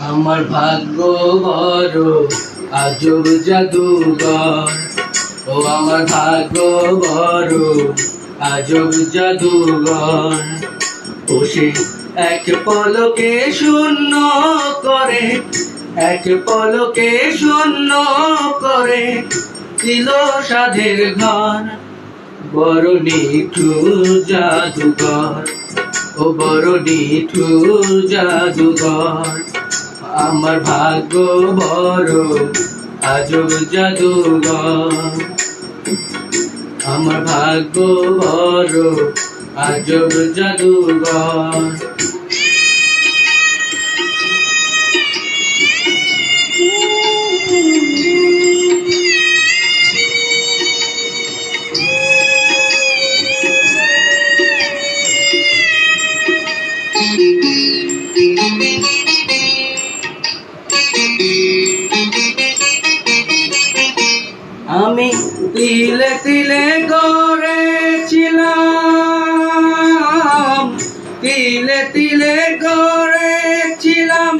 আমার ভাগ্য বড় আজব জাদুঘর, ও আমার ভাগ্য বড় আজব জাদুঘর। ও সে এক পলকে শূন্য করে, এক পলকে শূন্য করে দিল সাধের ঘর। বড় নিঠুর জাদুঘর, ও বড় নিঠুর জাদুঘর। আমার ভাগ্য বড় আজব জাদুঘর, আমার ভাগ্য বড় আজব জাদুঘর। আমি তিলে তিলে গড়েছিলাম, তিলে তিলে গড়েছিলাম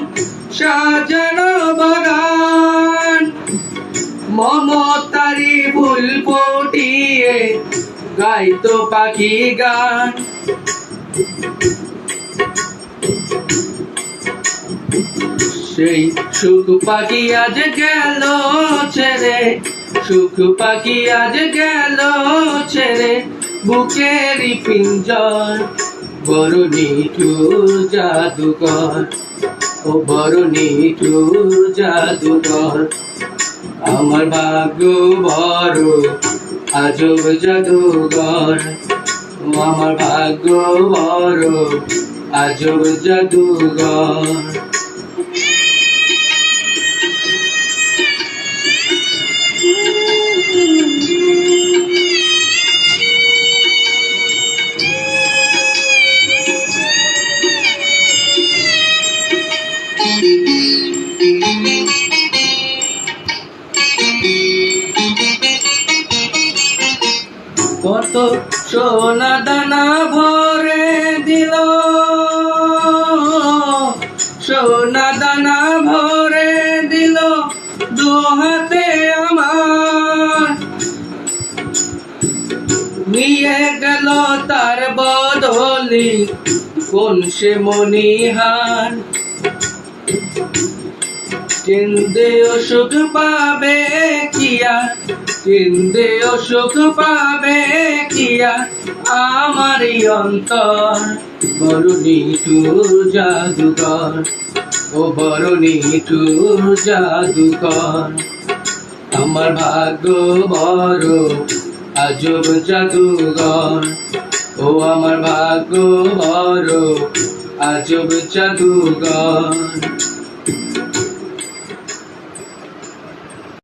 সাজানো বাগান। মমতারি ফুল ফুটিয়ে গাইতো পাখি গান। সেই সুখ পাখি আজ গেল ছেড়ে, সুখ পাখি আজ গেল ছেড়ে বুকেরই পিঞ্জর। বড় নিঠুর জাদুঘর, ও বড় নিঠুর জাদুঘর। আমার ভাগ্য বড় আজব জাদুঘর, ও আমার ভাগ্য বড় আজব জাদুঘর। কত সোনা দানা ভরে দিল, সোনা দানা ভরে দিল দু হাতে আমার। নিয়ে গেল তার বদলি কোন সে মনিহার। কেন্দে সুখ পাবে কিয়া, কেন্দে সুখ পাবে কিয়া আমারই অন্তর। বড় নিঠুর জাদুঘর, ও বড় নিঠুর জাদুঘর। আমার ভাগ্য বড় আজব জাদুঘর, ও আমার ভাগ্য বড় আজব জাদুঘর।